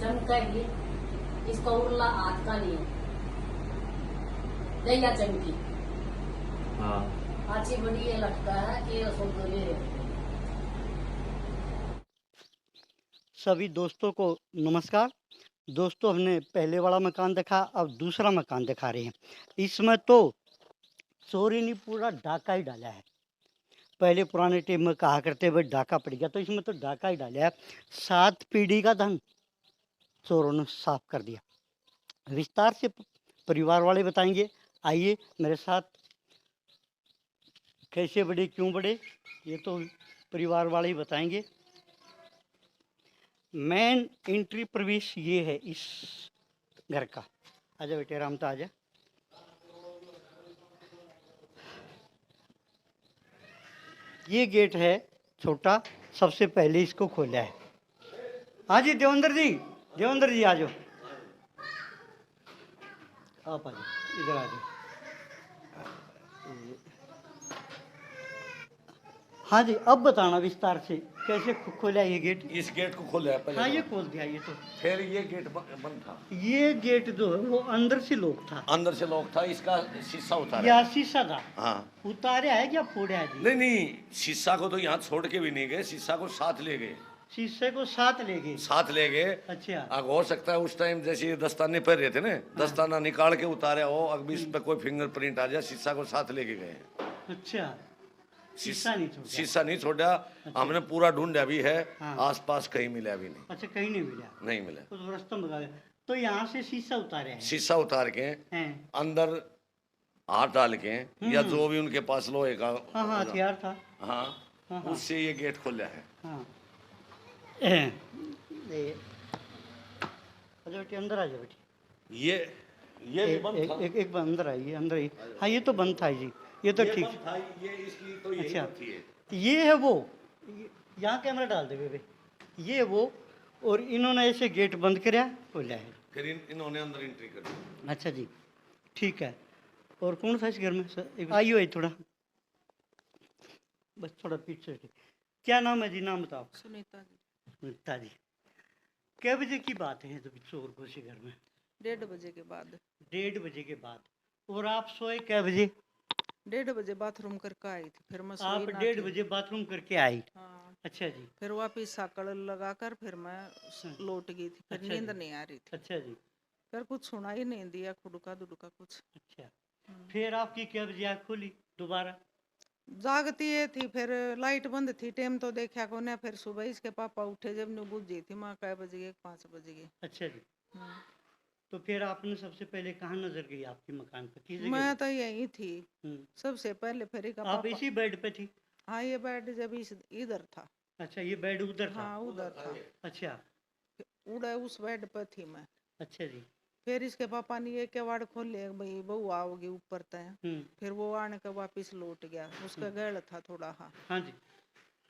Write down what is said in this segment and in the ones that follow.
चमकेगी, इसका उल्ला हाथ का नहीं है, दैया चमकी। हाँ अच्छी बड़ी ये लगता है कि ये सौंदर्य है। सभी दोस्तों को नमस्कार। दोस्तों, हमने पहले वाला मकान देखा, अब दूसरा मकान दिखा रहे हैं। इसमें तो चोरी ने पूरा डाका ही डाला है। पहले पुराने टाइम में कहा करते भाई डाका पड़ गया, तो इसमें तो डाका ही डाला है। 7 पीढ़ी का धन चोरों ने साफ कर दिया। विस्तार से परिवार वाले बताएंगे। आइए मेरे साथ। कैसे बढ़े, क्यों बढ़े, ये तो परिवार वाले ही बताएंगे। मेन एंट्री प्रवेश ये है इस घर का। आजा बेटे, रामता आजा। ये गेट है छोटा, सबसे पहले इसको खोला है। हाँ जी देवेंद्र जी, देवेंद्र जी आ जाओ, आप आ जाओ, इधर आ जाओ। हाँ जी, अब बताना विस्तार से कैसे खोला ये गेट। इस गेट को खोला है पहले। हाँ ये खोल दिया ये तो। फिर ये गेट बंद था। ये गेट जो है वो अंदर से लॉक था। अंदर से लॉक था, इसका शीशा उतारा। या शीशा था। हाँ उतारे है क्या फोड़ा है जी? नहीं नहीं, शीशा को तो यहाँ छोड़ के भी नहीं गए, शीशा को साथ ले गए। शीशे को साथ ले गए। साथ ले गए। अच्छा। अब हो सकता है उस टाइम जैसे ये दस्ताने पहन रहे थे ना, दस्ताना निकाल के उतारे हो, अब इस पे कोई फिंगरप्रिंट आ जाए, शीशा को साथ लेके गए। अच्छा, शीशा नहीं छोड़ा। शीशा नहीं छोड़ा। हमने पूरा ढूंढा भी है। हाँ। आसपास कहीं मिला भी नहीं। अच्छा, कहीं नहीं मिला। नहीं मिला। तो रास्ता में गए तो यहाँ से शीशा उतारे हैं। शीशा उतार के हैं। अंदर हाथ डाल के या जो भी उनके पास लोहे का हाँ हाँ हथियार था। हाँ, हाँ। उससे ये गेट खोला है। हाँ अच्छा बेटी, अंदर आ जाओ बेटी। ये भी बंद था। एक बार अंदर आइए, अंदर आइए। हाँ ये तो बंद था जी, ये तो ये ठीक। बंद था, ये इसकी तो यही अच्छा, बात थी ये। ये है वो। यहाँ कैमरा डाल दे बेबे। ये वो, और इन्होंने ऐसे गेट बंद कराया, खोला है। फिर इन्होंने अंदर एंट्री कर दी। अच्छा जी, ठीक है। और कौन था इस घर में सर? आइयो आई थोड़ा, बस थोड़ा पीछे। क्या नाम है जी? नाम बताओ। सुनीता जी। सुनीता जी। कै बजे की बात है जब चोर घुसे घर में? 1:30 बजे के बाद। 1:30 बजे के बाद। और आप सोए कै बजे? 1:30 बजे बाथरूम करके आई थी, फिर मैं आप सोई ना 1:30 थी। बजे बाथरूम करके आई? हाँ, अच्छा जी। फिर वापिस साकड़ लगाकर फिर मैं लौट गई थी, फिर अच्छा नींद जी। नहीं आ रही थी। अच्छा जी। फिर कुछ सुना ही नहीं दिया, खुडका दुडका कुछ। अच्छा, फिर आपकी क्या बजे आँख खोली दोबारा? जागती है थी, फिर लाइट बंद थी, टाइम तो देखा को ना। फिर सुबह इसके पापा उठे जब नी बुझी थी, माँ कै बज गए? 5 बज गए। अच्छा जी। तो फिर आपने सबसे पहले कहाँ नजर गई आपके मकान पर? किस जगह मैं पे? तो यहीं थी सबसे पहले। फिर इसका आप पापा, इसी बेड पे थी? हाँ ये बेड जब इधर था। अच्छा, ये बेड उधर था? हाँ उधर था। अच्छा। उड़ा उस बेड पर थी मैं। अच्छा जी। फिर इसके पापा ने ये केवाड़ खोले, भाई बहू आओगी ऊपर तय। फिर वो आने के वापिस लौट गया, उसका गैल था थोड़ा। हाँ हाँ जी।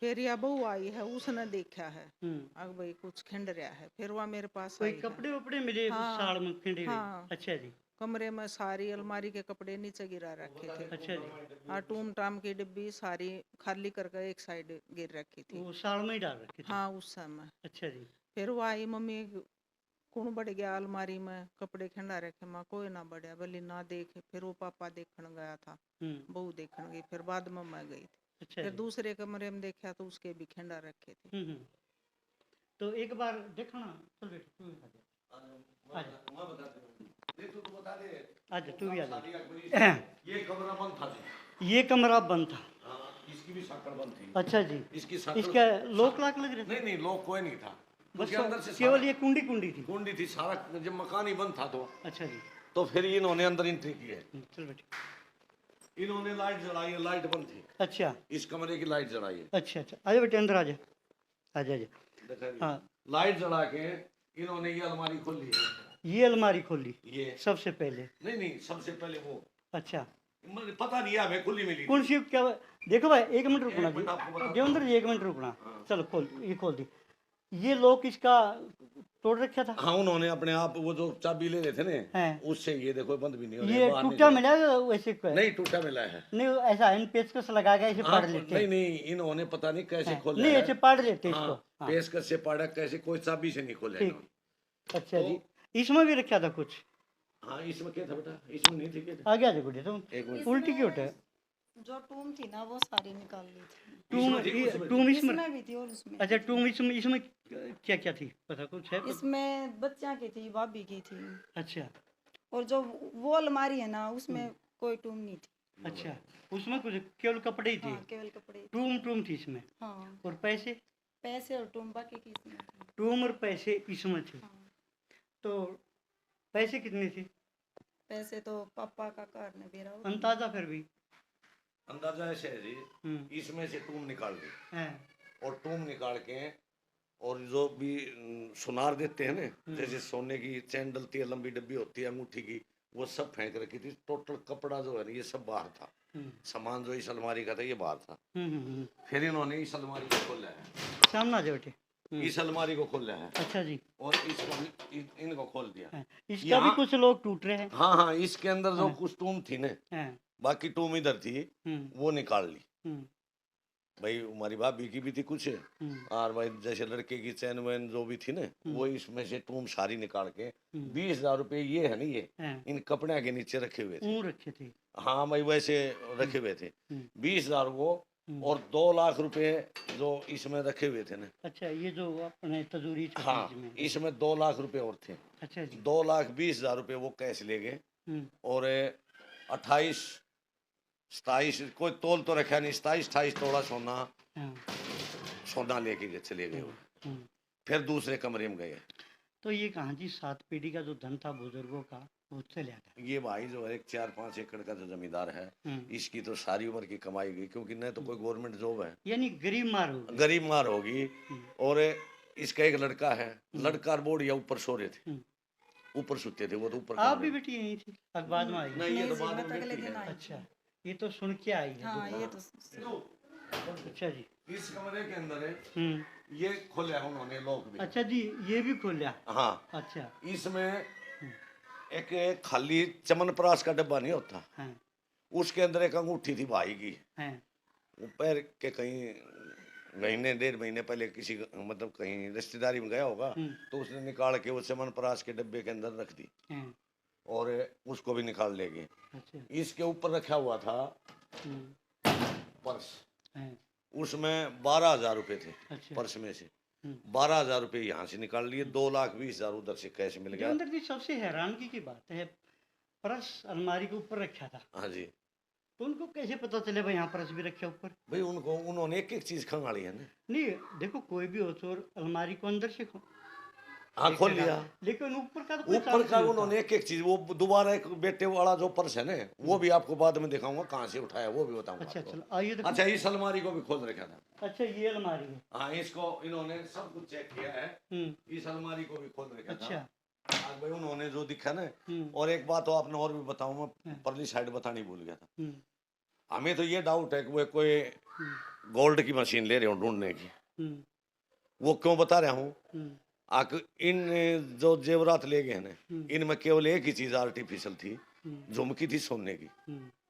फिर यह बहू आई है, उसने देखा है अब भाई कुछ खिंड रहा है। फिर वह मेरे पास कोई आई है। कपड़े वपड़े मिले हाँ, साड़ में खिंडे हुए? हाँ। अच्छा जी। कमरे में सारी अलमारी के कपड़े नीचे गिरा रखे थे। अच्छा जी। हाँ, टूम टाम की डिब्बी सारी खाली करके एक साइड गिर रखी थी। वो साड़ में ही डाल रखे थे? हाँ उस समय। अच्छा जी। फिर वो आई, मम्मी कौन बढ़ गया अलमारी में, कपड़े खिंडा रखे। माँ कोई ना बढ़िया, भले ना देखे। फिर वो पापा देखने गया था, बहू देखने गई। फिर बाद में मैं गई थी। अच्छा फिर जी। दूसरे कमरे में देखा तो उसके भी खिंडा रखे थे। तो एक बार देखो ना, चल बेटा तू भी आ जा। आजा तू भी आ जा। ये कमरा बंद था जी। ये कमरा बंद था? इसकी भी साकड़ बंद थी। अच्छा जी। इसकी साकड़ इसका लॉक लाक लग रहे थे? नहीं नहीं, लोग कोई नहीं था। बस उसके अंदर से केवल ये कुंडी कुंडी थी? कुंडी थी, सारा जब मकान ही बंद था तो। अच्छा जी। तो फिर इन्होंने अंदर एंट्री की है। चल बेटा। इन्होंने लाइट जलाई है, लाइट बंद थी। अच्छा इस कमरे की लाइट जलाई है। अच्छा। अच्छा आजा बेटे, अंदर आ जा, आ जा। देखा जी? हाँ, लाइट जला के इन्होंने ये अलमारी खोली है। ये अलमारी खोली ये सबसे पहले? नहीं नहीं, सबसे पहले वो अच्छा, मुझे पता नहीं है, हमें खुली मिली। कौन सी क्या? देखो भाई, 1 मिनट रुकना एक मिनट आपको जी, बता- देवेंद्र जी 1 मिनट रुकना। चलो खोल, ये खोल दी। ये लॉक इसका तोड़ रखा था? हाँ, उन्होंने अपने आप वो जो चाबी ले रहे थे ना, हैं। उससे ये देखो बंद भी नहीं हो रहा है, ये बाहर नहीं टूटा जा मिला है वैसे रहा। नहीं टूटा मिला है। नहीं, ऐसा है पेचकस लगा के ऐसे हाँ, पाड़ लेते नहीं हैं। नहीं, इन्होंने पता नहीं कैसे हैं। खोला नहीं है। ऐसे पाड़ लेते हैं हाँ, इसको। हाँ, पेशकश से पाड़ा, कैसे कोई चाबी से नहीं खोला ठीक। इन्होंने। अच्छा जी, इसमें भी रखा था कुछ? हाँ इसमें क्या था बेटा, इसमें नहीं थी क्या? आ गया देखो तुम, एक मिनट। उल्टी क्यों उठे? जो टूम थी ना वो सारी निकाल ली थी। टूम इसमें? इसमें भी थी और उसमें अच्छा टूम इसमें क्या क्या थी पता कुछ है? इसमें बच्चा की थी, भाभी की थी, अच्छा और जो वो अलमारी है ना उसमें कोई टूम नहीं थी। अच्छा, उसमें कुछ केवल कपड़े ही थे? हाँ केवल कपड़े। टूम थी इसमें? हाँ और पैसे? पैसे और टूम बाकी की इसमें थी। टूम और पैसे इसमें थे। हाँ। तो पैसे कितने थे? पैसे तो पापा का कार ने बेरा होता। अंदाजा फिर भी? अंदाजा ऐसे है जी, इसमें से टूम निकाल दी हैं। और टूम निकाल के और जो भी सुनार देते हैं ना, जैसे सोने की चैन डलती है, लंबी डब्बी होती है अंगूठी की, वो सब फेंक रखी थी। टोटल कपड़ा जो है ना ये सब बाहर था, सामान जो इस अलमारी का था ये बाहर था। फिर इन्होंने इस अलमारी को खोला है, सामने आ जाओ बेटे। इस अलमारी को खोला है। अच्छा जी। और इसको इनको खोल दिया। इसका भी कुछ लोग टूट रहे हैं। हाँ हाँ, इसके अंदर जो कुछ टूम थी ना, बाकी टूम इधर थी, वो निकाल ली। भाई हमारी भाभी की भी थी कुछ, और भाई जैसे लड़के की चैन वैन जो भी थी ना, वो इसमें से टूम सारी निकाल के 20,000 रुपए ये है ना, ये इन कपड़े के नीचे रखे हुए थे। हाँ भाई वैसे रखे हुए थे। 20,000 वो और 2 लाख रुपए जो इसमें रखे हुए थे ना। अच्छा, ये जो अपने तजूरी? हाँ, इसमें 2 लाख रुपए और थे। अच्छा जी। 2,20,000 रुपए वो कैश ले गए और 28 27 कोई तोल तो रखा नहीं, 27-28 तोला सोना लेके चले गए वो। फिर दूसरे कमरे में गए। तो ये कहाँ जी 7 पीढ़ी का जो धन था बुजुर्गों का वो चले गया? ये भाई जो है एक 4-5 एकड़ का जो जमींदार है, इसकी तो सारी उम्र की कमाई गई, क्योंकि न तो कोई गवर्नमेंट जॉब है, यानी गरीब मार होगी। और इसका एक लड़का है, लड़का बोर्ड या ऊपर सो रहे थे, ऊपर सोते थे वो तो ऊपर। आप भी बेटी यहीं थी? बाद में आई? नहीं, ये तो बाद में बेटी है। अच्छा, ये तो सुन के आई है। हाँ ये तो। अच्छा जी। इस कमरे के अंदर है, ये खोला उन्होंने लोग भी। अच्छा जी, ये भी खोला? हाँ। अच्छा। इसमें एक खाली चमनप्राश का डब्बा नहीं होता, उसके अंदर एक अंगूठी थी भाई की। पैर के कहीं महीने 1.5 महीने पहले किसी मतलब कहीं रिश्तेदारी में गया होगा, तो उसने निकाल के वो चमनप्राश के डब्बे के अंदर रख दी और उसको भी निकाल ले गए। अच्छा। इसके ऊपर रखा हुआ था पर्स, उसमें 12,000 रुपए थे। अच्छा। पर्स में से 12,000 रुपए यहाँ से निकाल लिए, 2,20,000 उधर से कैश मिल गया। अंदर जी सबसे हैरानगी की बात है, पर्स अलमारी के ऊपर रखा था। हाँ जी। तो उनको कैसे पता चले भाई यहाँ पर्स भी रखा ऊपर? भाई उन्होंने एक एक चीज खंगाली है ना। नहीं देखो, कोई भी हो चोर अलमारी को अंदर से हाँ खोल लिया, लेकिन ऊपर का ऊपर का उन्होंने एक एक चीज, वो दोबारा एक बेटे वाला जो पर्स है ना, वो भी आपको बाद में दिखाऊंगा कहाँ से उठाया, वो भी बताऊंगा। अच्छा चलो आइए। अच्छा, इस अलमारी को भी खोल रखा था। अच्छा, ये अलमारी है? हाँ, इसको इन्होंने सब कुछ चेक किया है, इस अलमारी को भी खोल रखा था। अच्छा। भाई उन्होंने जो दिखा ना, और एक बात तो आपने और भी बताऊँ, मैं परली साइड बतानी भूल गया था। हमें तो ये डाउट है कि वो कोई गोल्ड की मशीन ले रहे हो ढूंढने की। वो क्यों बता रहा हूँ, इन जो जेवरात ले गए ना, इनमें केवल एक ही चीज आर्टिफिशियल थी, झुमकी थी सोने की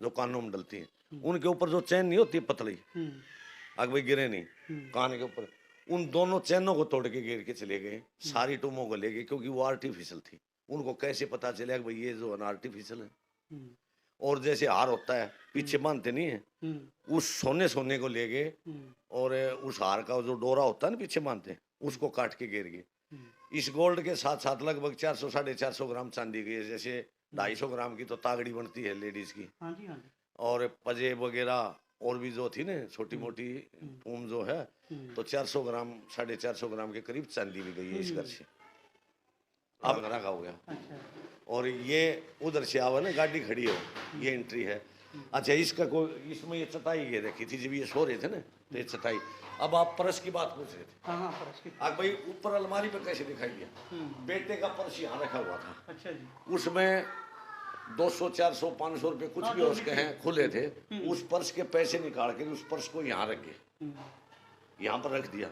जो कानों में डलती है। उनके ऊपर जो चैन नहीं होती पतली, अगर भाई गिरे नहीं कान के ऊपर, उन दोनों चैनों को तोड़ के गिर के चले गए, सारी टूमों को ले गए, क्योंकि वो आर्टिफिशियल थी। उनको कैसे पता चलेगा कि भाई ये जो है आर्टिफिशियल है। और जैसे हार होता है पीछे बांधते नहीं है, उस सोने को ले गए और उस हार का जो डोरा होता है ना पीछे बांधते, उसको काट के गिर गए। इस गोल्ड के साथ साथ लगभग 400-450 ग्राम चांदी की, जैसे 250 ग्राम की तो तागड़ी बनती है लेडीज की। हाँ जी, हाँ जी। और पजेब वगैरह और भी जो थी ना छोटी मोटी फूम जो है, तो 400 ग्राम 450 ग्राम के करीब चांदी भी गई है इस घर से। अब रखा हो गया। अच्छा। और ये उधर से आवा ना, गाड़ी खड़ी है, ये एंट्री है। अच्छा, इसका कोई इसमें ये चटाई ये रखी थी, जब ये सो रहे थे ना, तो ये चटाई। अब आप पर्स की बात पूछ रहे थे। हाँ, पर्स की। अब भाई ऊपर अलमारी पे कैसे दिखाई दिया, बेटे का पर्स यहाँ रखा हुआ था। अच्छा जी। उसमें 200, 400, 500 रुपए कुछ भी उसके हैं खुले थे। उस पर्स के पैसे निकाल के उस पर्स को यहाँ रख गए, यहाँ पर रख दिया।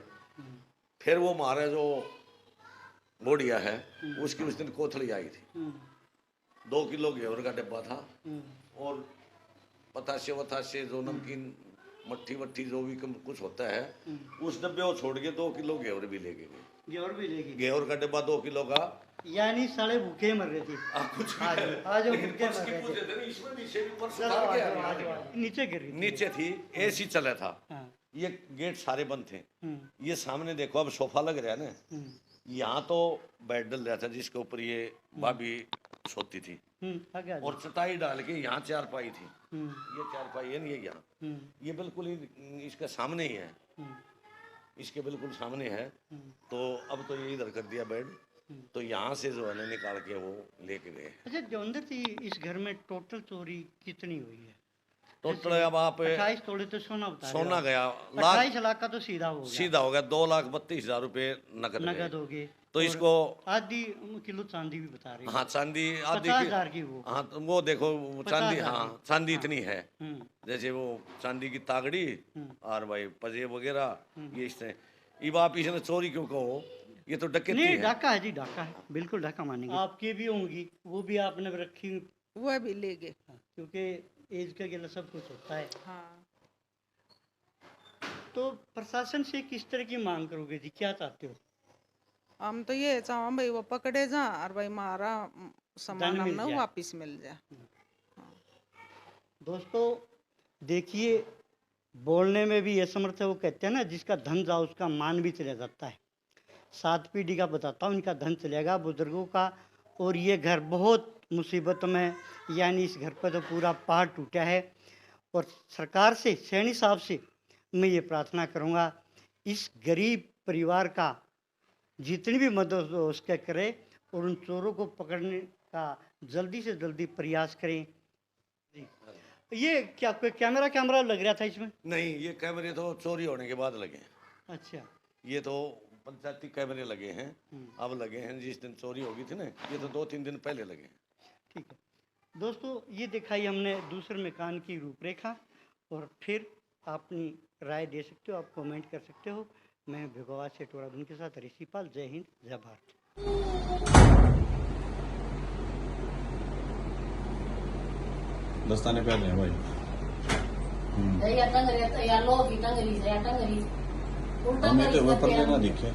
फिर वो हमारा जो बोडिया है, उसकी उस दिन कोथड़ी आई थी, 2 किलो घेवर का डिब्बा था, और पताशे वताशे जो नमकीन मट्ठी वट्ठी जो भी कुछ होता है, उस डब्बे को छोड़ के 2 किलो घेवर भी लेके गए। घेवर भी लेके? घेवर का डिब्बा 2 किलो का यानी साले भूखे मर रहे थे। कुछ भी आज है। आज वो लेकिन भूखे फर्श मर की रहे पूछे थे। थे ना, इसमें नीचे भी ऊपर से चलो, उतार के आज आ आज गया। आज नीचे गिर रही थी। नीचे थी, एसी चला था, हाँ, ये गेट सारे बंद थे। हम्म, ये सामने देखो अब सोफा लग रहा है ना, हम्म, यहाँ तो बेड डल रहा था जिसके ऊपर ये भाभी सोती थी, आगे आ जाओ। और चटाई डाल के यहाँ चारपाई थी। हम्म, ये चारपाई है ना, ये यहाँ, हम्म, ये बिल्कुल ही इसके सामने ही है, हम्म, इसके बिल्कुल सामने है। हम्म, तो अब तो ये इधर कर दिया बेड, तो यहाँ से जो है ना निकाल के वो लेके गए। अच्छा जो थी इस घर में टोटल चोरी कितनी हुई है? टोटल अब आप 28 तोले तो सोना बता रहे हो सोना आप। गया 28 लाख का तो सीधा हो गया, सीधा हो गया, 2,32,000 रुपए नकद नगद गए। हो गए। तो और इसको आधी किलो चांदी भी बता रहे हो। हाँ चांदी आधी 50,000 की वो। हाँ तो वो देखो वो चांदी, 50,000 हाँ की। चांदी हाँ। इतनी है, हम्म, जैसे वो चांदी की तागड़ी हम्म, और भाई पजेब वगैरह, ये इस तरह। अब आप इसने चोरी क्यों कहो, ये तो डकैती नहीं है। डाका है जी, डाका है, बिल्कुल डाका मानेंगे। आपकी भी होंगी, वो भी आपने रखी, वह भी ले गए। क्योंकि एज का गिला सब कुछ होता है। हाँ, तो प्रशासन से किस तरह की मांग करोगे जी, क्या चाहते हो? हम तो ये चाहो भाई वो पकड़े जा और भाई हमारा सामान धन मिल हमने जाए। वापिस मिल जाए। दोस्तों देखिए, बोलने में भी ये समर्थ है, वो कहते हैं ना जिसका धन जाओ उसका मान भी चला जाता है। 7 पीढ़ी का बताता हूँ, इनका धन चलेगा बुजुर्गों का, और ये घर बहुत मुसीबत में, यानी इस घर पर तो पूरा पहाड़ टूटा है। और सरकार से, सैनी साहब से मैं ये प्रार्थना करूँगा, इस गरीब परिवार का जितनी भी मदद हो उसके करें, और उन चोरों को पकड़ने का जल्दी से जल्दी प्रयास करें। ये क्या कोई कैमरा लग रहा था इसमें? नहीं, ये कैमरे तो चोरी होने के बाद लगे हैं। अच्छा, ये तो पंचायती कैमरे लगे हैं, अब लगे हैं, जिस दिन चोरी होगी थी ना, ये तो 2-3 दिन पहले लगे हैं। ठीक है दोस्तों, ये दिखाई हमने दूसरे मकान की रूपरेखा, और फिर अपनी राय दे सकते हो, आप कमेंट कर सकते हो। मैं भिगोवा से टोराधुन के साथ ऋषिपाल, जय हिंद जय भारत। दस्ताने पहने हैं भाई। या टंगरी या लो की टंगरी या टंगरी उल्टा हमें तो टंगरी वह का पल्ले पैर- ना दिखे।